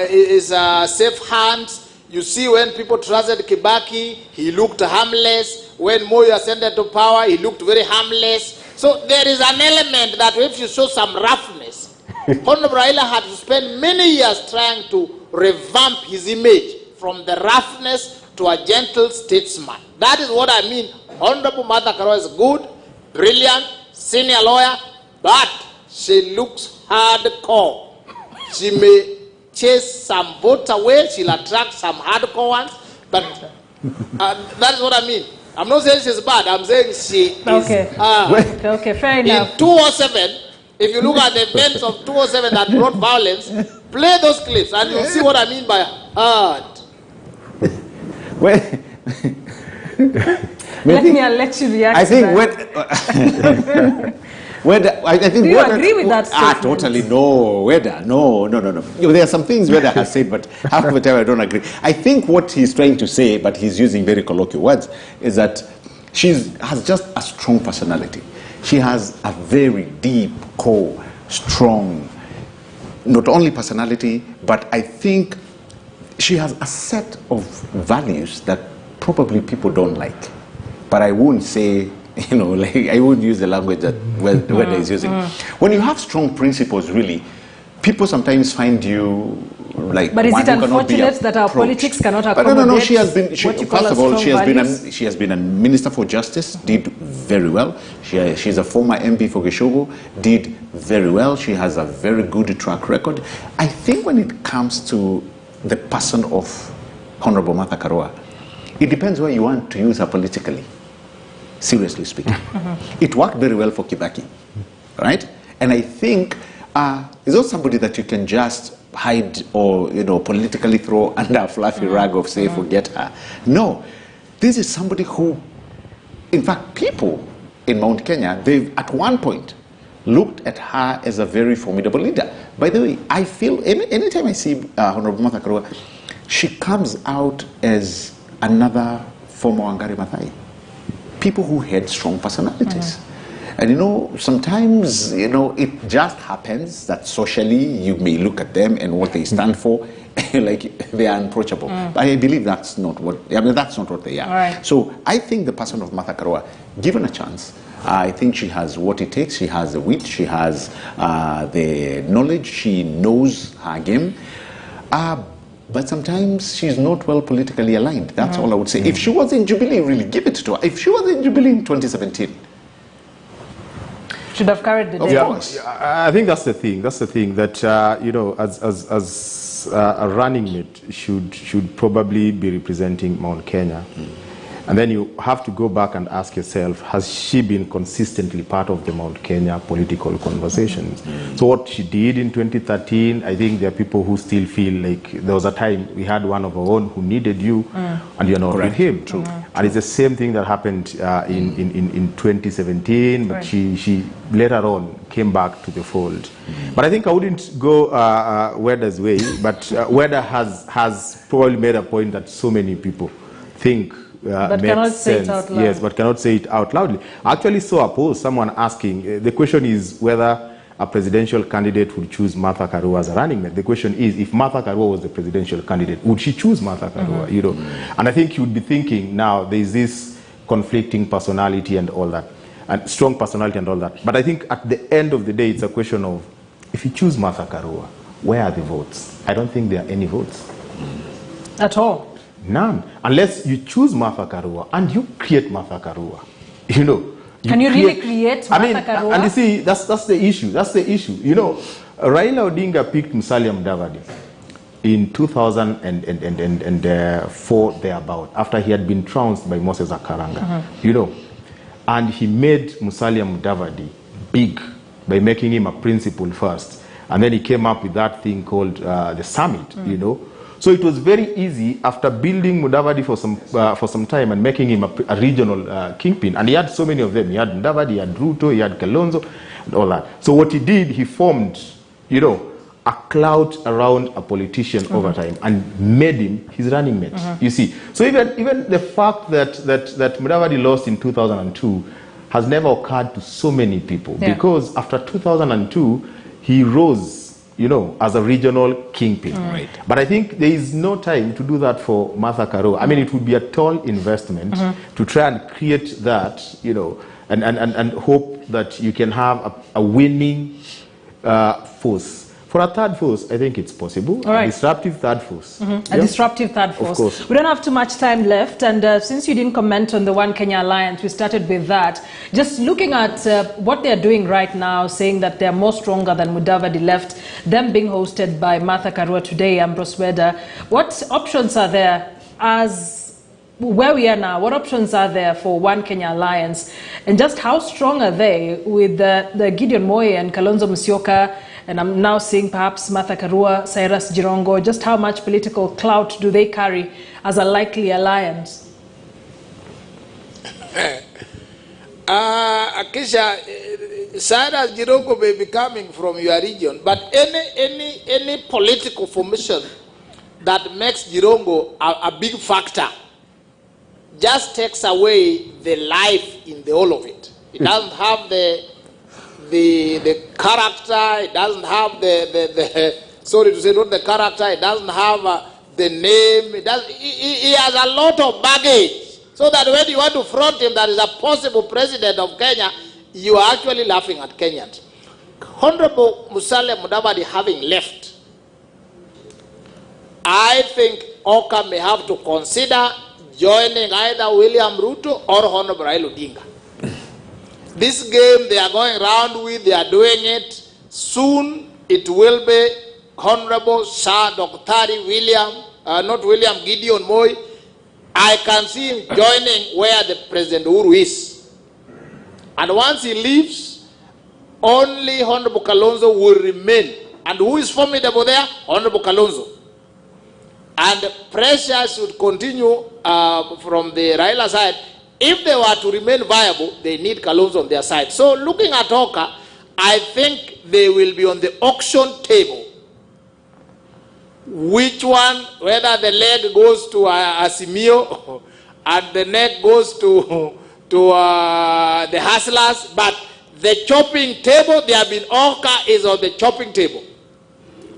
[SPEAKER 5] is safe hands. You see when people trusted Kibaki, he looked harmless. When Moi ascended to power, he looked very harmless. So there is an element that if you show some roughness, Honorable Raila had to spend many years trying to revamp his image from the roughness to a gentle statesman. That is what I mean. Honorable Martha Karua is good, brilliant, senior lawyer, but she looks hardcore. She may chase some votes away, she'll attract some hardcore ones, but that is what I mean. I'm not saying she's bad, I'm saying she is.
[SPEAKER 1] Okay, fair enough.
[SPEAKER 5] In 2007, if you look at the events of 2007 that brought violence, play those clips and you'll see what I mean by hard.
[SPEAKER 3] Well,
[SPEAKER 1] let you react.
[SPEAKER 3] I think
[SPEAKER 1] do you agree with that statement?
[SPEAKER 3] Totally no. No. There are some things Weda has said, but half of the time I don't agree. I think what he's trying to say, but he's using very colloquial words, is that she has just a strong personality. She has a very deep, core, strong, not only personality, but I think she has a set of values that probably people don't like. But I wouldn't say, I wouldn't use the language that Weda is using. When you have strong principles, really, people sometimes find you like.
[SPEAKER 1] But is it unfortunate that our politics cannot accommodate?
[SPEAKER 3] No. She has been. First of all, she has been a minister for justice. Did very well. She's a former MP for Geshogo. Did very well. She has a very good track record. I think when it comes to the person of Honorable Martha Karua, it depends where you want to use her politically. Seriously speaking, it worked very well for Kibaki, right? And I think it's not somebody that you can just hide or politically throw under a fluffy rag of say forget her. No, this is somebody who, in fact, people in Mount Kenya, they've at one point looked at her as a very formidable leader. By the way, I feel anytime I see Honorable Martha Karua, she comes out as another former Wangari Maathai. People who had strong personalities. And sometimes, it just happens that socially you may look at them and what they stand for, like they are unapproachable. But I believe that's not what they are.
[SPEAKER 1] Right.
[SPEAKER 3] So I think the person of Martha Karua, given a chance, I think she has what it takes. She has the wit, she has the knowledge, she knows her game. But sometimes she's not well politically aligned. That's all I would say. If she was in Jubilee, really give it to her. If she was in Jubilee in 2017,
[SPEAKER 1] should have carried the day.
[SPEAKER 2] Yeah, I think that's the thing. That's the thing that you know, as a running mate should probably be representing Mount Kenya. And then you have to go back and ask yourself, has she been consistently part of the Mount Kenya political conversations? So what she did in 2013, I think there are people who still feel like there was a time we had one of our own who needed you and you're not with him. True. And it's the same thing that happened in 2017, but she later on came back to the fold. But I think I wouldn't go Weda's way, but Weda has probably made a point that so many people think
[SPEAKER 1] but cannot say it out loud.
[SPEAKER 2] Yes, but cannot say it out loudly. I actually saw a post, someone asking, the question is whether a presidential candidate would choose Martha Karua as a running mate. The question is, if Martha Karua was the presidential candidate, would she choose Martha Karua? You know, and I think you would be thinking now there is this conflicting personality and all that, and strong personality and all that. But I think at the end of the day, it's a question of, if you choose Martha Karua, where are the votes? I don't think there are any votes.
[SPEAKER 1] At all?
[SPEAKER 2] None. Unless you choose Martha Karua and you create Martha Karua. You know.
[SPEAKER 1] Can you really create Martha Karua?
[SPEAKER 2] And you see, that's the issue. That's the issue. You know, Raila Odinga picked Musalia Mudavadi in 2004 thereabout, after he had been trounced by Moses Akaranga. You know. And he made Musalia Mudavadi big by making him a principal first. And then he came up with that thing called the summit, you know. So it was very easy after building Mudavadi for some time and making him a regional kingpin. And he had so many of them. He had Mudavadi, he had Ruto, he had Kalonzo, and all that. So what he did, he formed, you know, a cloud around a politician over time and made him his running mate. You see. So even the fact that Mudavadi lost in 2002 has never occurred to so many people, because after 2002, he rose, you know, as a regional kingpin.
[SPEAKER 3] Right.
[SPEAKER 2] But I think there is no time to do that for Martha Karua. I mean, it would be a tall investment to try and create that, you know, and hope that you can have a winning force. For a third force, I think it's possible.
[SPEAKER 1] All right.
[SPEAKER 2] A disruptive third force.
[SPEAKER 1] A disruptive third force.
[SPEAKER 2] Of course.
[SPEAKER 1] We don't have too much time left, and since you didn't comment on the One Kenya Alliance, we started with that. Just looking at what they're doing right now, saying that they're more stronger than Mudavadi left, them being hosted by Martha Karua today, Ambrose Weda. What options are there as where we are now? What options are there for One Kenya Alliance? And just how strong are they with the Gideon Moi and Kalonzo Musyoka? And I'm now seeing perhaps Martha Karua, Cyrus Jirongo. Just how much political clout do they carry as a likely alliance?
[SPEAKER 5] Akisha, Cyrus Jirongo may be coming from your region, but any political formation that makes Jirongo a big factor just takes away the life in the whole of it. It doesn't have the character, it doesn't have the sorry to say not the character, it doesn't have the name, he has a lot of baggage, so that when you want to front him that is a possible president of Kenya, you are actually laughing at Kenyans. Honorable Musalia Mudavadi having left, I think Oka may have to consider joining either William Ruto or Honorable Raila Odinga. This game they are going around with, they are doing it. Soon it will be Honorable Sir Dr. Gideon Moi. I can see him joining where the President Uhuru is. And once he leaves, only Honorable Kalonzo will remain. And who is formidable there? Honorable Kalonzo. And pressure should continue from the Raila side. If they were to remain viable, they need Kalonzo on their side. So looking at Oka, I think they will be on the auction table. Which one, whether the leg goes to Asimio and the neck goes to the hustlers, but the chopping table, there have been Oka is on the chopping table.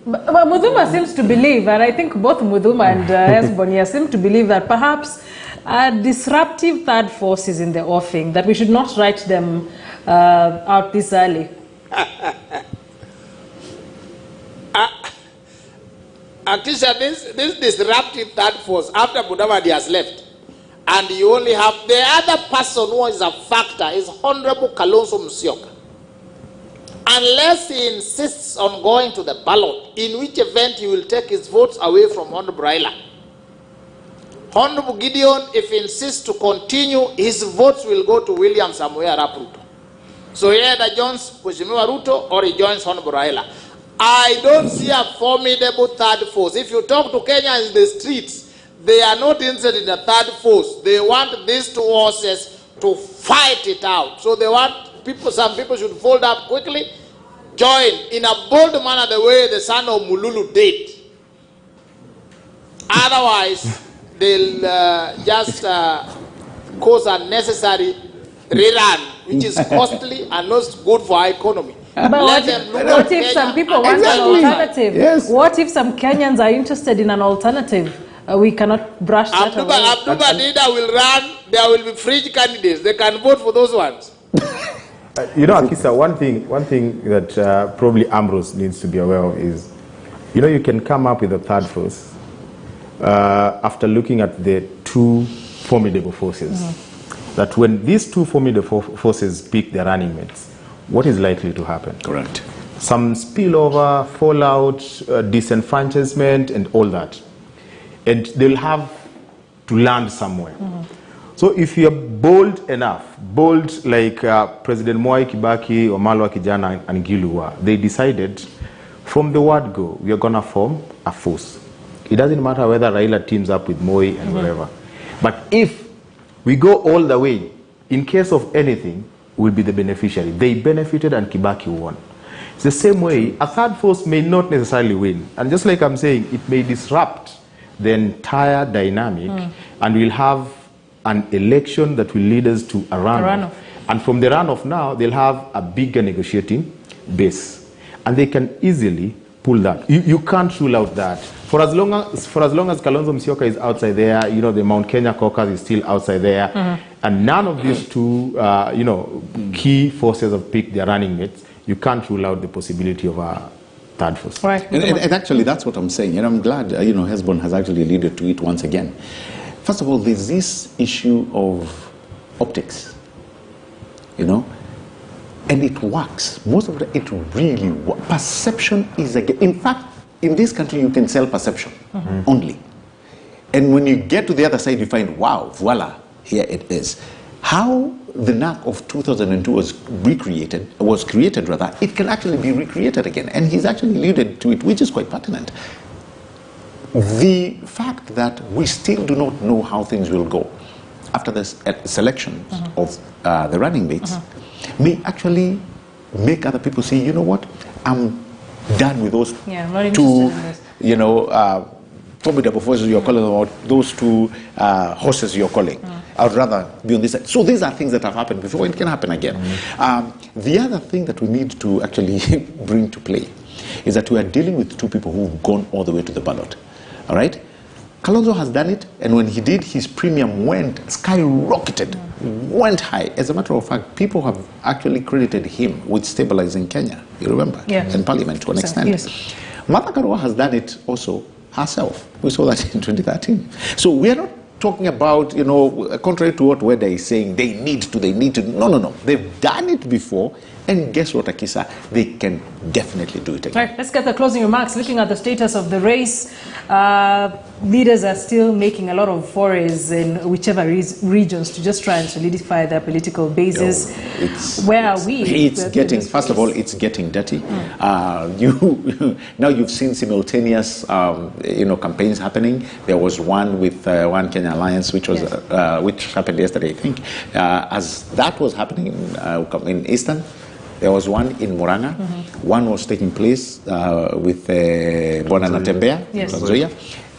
[SPEAKER 1] But Mudhuma seems to believe, and I think both Mudhuma and Esbonia seem to believe that perhaps Disruptive third forces in the offing, that we should not write them out this early.
[SPEAKER 5] Akisha, this disruptive third force, after Mudavadi has left, and you only have the other person who is a factor is Honorable Kalonzo Musyoka. Unless he insists on going to the ballot, in which event he will take his votes away from Honorable Raila. Honorable Gideon, if he insists to continue, his votes will go to William Samoei Arap Ruto. So he either joins Mheshimiwa Ruto or he joins Honorable Raila. I don't see a formidable third force. If you talk to Kenyans in the streets, they are not interested in a third force. They want these two horses to fight it out. So they want people, some people should fold up quickly, join in a bold manner the way the son of Mululu did. Otherwise, they'll just cause unnecessary rerun, which is costly and not good for our economy.
[SPEAKER 1] But what if some people want an alternative?
[SPEAKER 3] Yes.
[SPEAKER 1] What if some Kenyans are interested in an alternative? We cannot brush that away.
[SPEAKER 5] Abduba Dida will run, there will be fringe candidates. They can vote for those ones.
[SPEAKER 2] You know, Akisa, one thing that probably Ambrose needs to be aware of is, you know, you can come up with a third force after looking at the two formidable forces. That when these two formidable forces pick their running mates, what is likely to happen?
[SPEAKER 3] Correct.
[SPEAKER 2] Some spillover, fallout, disenfranchisement, and all that. And they'll have to land somewhere. So if you're bold enough, bold like President Mwai Kibaki, Omalo Kijana, and Giluwa, they decided from the word go, we are going to form a force. It doesn't matter whether Raila teams up with Moi and whatever. But if we go all the way, in case of anything, we'll be the beneficiary. They benefited and Kibaki won. It's the same way, a third force may not necessarily win. And just like I'm saying, it may disrupt the entire dynamic, and we'll have an election that will lead us to a runoff. And from the runoff now, they'll have a bigger negotiating base. And they can easily pull that. You can't rule out that. For as long as Kalonzo Musyoka is outside there, you know, the Mount Kenya caucus is still outside there, and none of these two, you know, key forces have picked their running mates, you can't rule out the possibility of a third force.
[SPEAKER 1] Right.
[SPEAKER 3] And actually, that's what I'm saying. And I'm glad, you know, Hezbollah has actually alluded to it once again. First of all, there's this issue of optics, you know, and it works. Most of it really works. Perception is, in fact, in this country, you can sell perception only. And when you get to the other side, you find, wow, voila, here it is. How the NAC of 2002 was created, it can actually be recreated again. And he's actually alluded to it, which is quite pertinent. The fact that we still do not know how things will go after the selection of the running mates may actually make other people say, you know what, I'm done with those two, you know, formidable forces you're calling about, those two horses you're calling. I would rather be on this side. So these are things that have happened before and can happen again. The other thing that we need to actually bring to play is that we are dealing with two people who've gone all the way to the ballot. All right? Kalonzo has done it, and when he did, his premium skyrocketed, went high. As a matter of fact, people have actually credited him with stabilizing Kenya, you remember, in parliament to an extent.
[SPEAKER 1] Yes.
[SPEAKER 3] Martha Karua has done it also herself. We saw that in 2013. So we are not talking about, you know, contrary to what Weda is saying, they need to. No. They've done it before, and guess what, Akisa? They can definitely do it again.
[SPEAKER 1] Right, let's get the closing remarks. Looking at the status of the race, leaders are still making a lot of forays in whichever regions to just try and solidify their political bases. Where are we?
[SPEAKER 3] It's getting, first of all, it's getting dirty. Now you've seen simultaneous, you know, campaigns happening. There was one with One Kenya Alliance, which was which happened yesterday, I think. As that was happening in Eastern, there was one in Muranga. One was taking place with Bwana Natembea, Tanzania.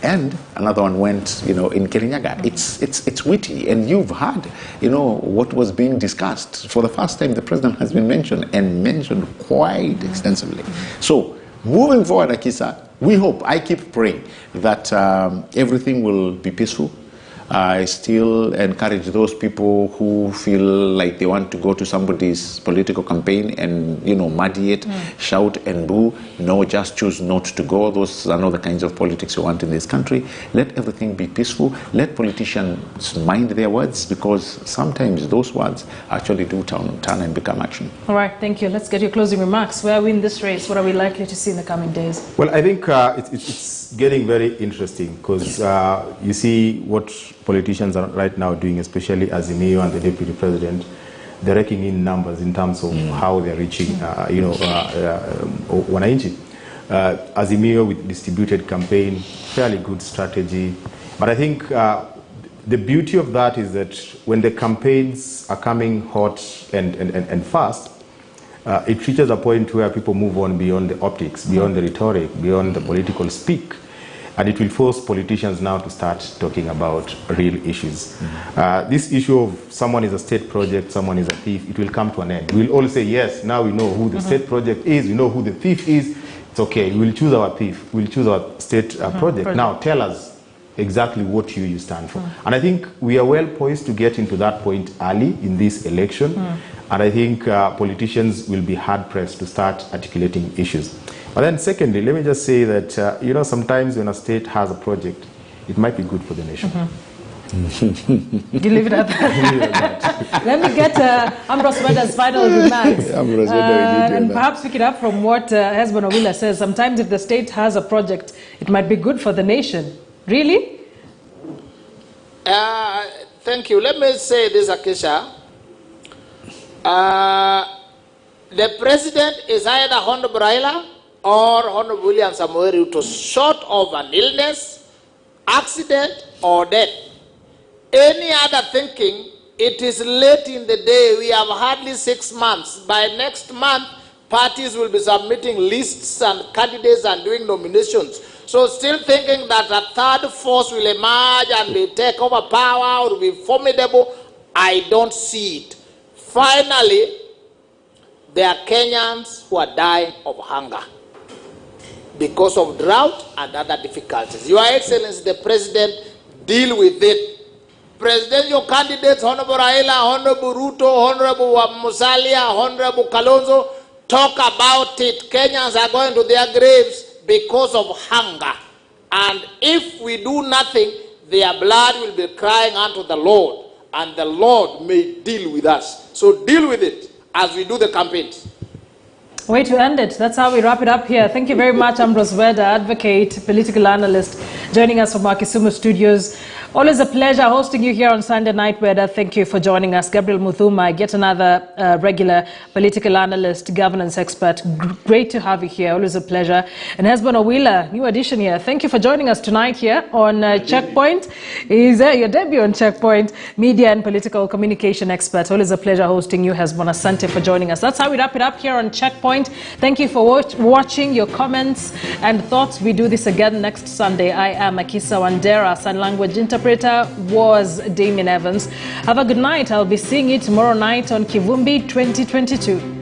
[SPEAKER 3] And another one went, you know, in Kirinyaga. It's witty, and you've heard, you know, what was being discussed. For the first time, the president has been mentioned, and mentioned quite extensively. So, moving forward, Akisa, we hope, I keep praying that everything will be peaceful. I still encourage those people who feel like they want to go to somebody's political campaign and, muddy it, shout and boo. No, just choose not to go. Those are not the kinds of politics we want in this country. Let everything be peaceful. Let politicians mind their words, because sometimes those words actually do turn and become action.
[SPEAKER 1] All right, thank you. Let's get your closing remarks. Where are we in this race? What are we likely to see in the coming days?
[SPEAKER 2] Well, I think it's getting very interesting, because you see what politicians are right now doing, especially Azimio and the Deputy President. They're raking in numbers in terms of how they're reaching, wananchi. Azimio with distributed campaign, fairly good strategy. But I think the beauty of that is that when the campaigns are coming hot and fast, it reaches a point where people move on beyond the optics, beyond the rhetoric, beyond the political speak. And it will force politicians now to start talking about real issues. This issue of someone is a state project, someone is a thief, it will come to an end. We'll all say, yes, now we know who the state project is, we know who the thief is. It's okay, we'll choose our thief, we'll choose our state project. Now tell us exactly what you stand for. And I think we are well poised to get into that point early in this election. And I think politicians will be hard-pressed to start articulating issues. But then secondly, let me just say that, sometimes when a state has a project, it might be good for the nation.
[SPEAKER 1] You leave it at that. Let me get Ambrose Weda's final remarks. And perhaps pick it up from what Hesbon Owila says. Sometimes if the state has a project, it might be good for the nation. Really?
[SPEAKER 5] Thank you. Let me say this, Akisha. The president is either Honorable Raila or Honorable William Samoei Ruto, short of an illness, accident, or death. Any other thinking, it is late in the day. We have hardly 6 months. By next month, parties will be submitting lists and candidates and doing nominations. So still thinking that a third force will emerge and will take over power or be formidable, I don't see it. Finally, there are Kenyans who are dying of hunger because of drought and other difficulties. Your Excellency, the President, deal with it. Presidential candidates, Honorable Raila, Honorable Ruto, Honorable Musalia, Honorable Kalonzo, talk about it. Kenyans are going to their graves because of hunger. And if we do nothing, their blood will be crying unto the Lord, and the Lord may deal with us. So deal with it as we do the campaigns.
[SPEAKER 1] Way to end it. That's how we wrap it up here. Thank you very much, Ambrose Weda, advocate, political analyst, joining us from our Kisumu studios. Always a pleasure hosting you here on Sunday Night, Weda. Thank you for joining us. Gabriel Muthuma, yet another regular political analyst, governance expert. Great to have you here. Always a pleasure. And Hesbon Owila, new addition here. Thank you for joining us tonight here on Checkpoint. Is your debut on Checkpoint, media and political communication expert. Always a pleasure hosting you, Hesbon. Asante for joining us. That's how we wrap it up here on Checkpoint. Thank you for watching. Your comments and thoughts. We do this again next Sunday. I am Akisa Wandera. Sign language interpreter was Damien Evans. Have a good night. I'll be seeing you tomorrow night on Kivumbi 2022.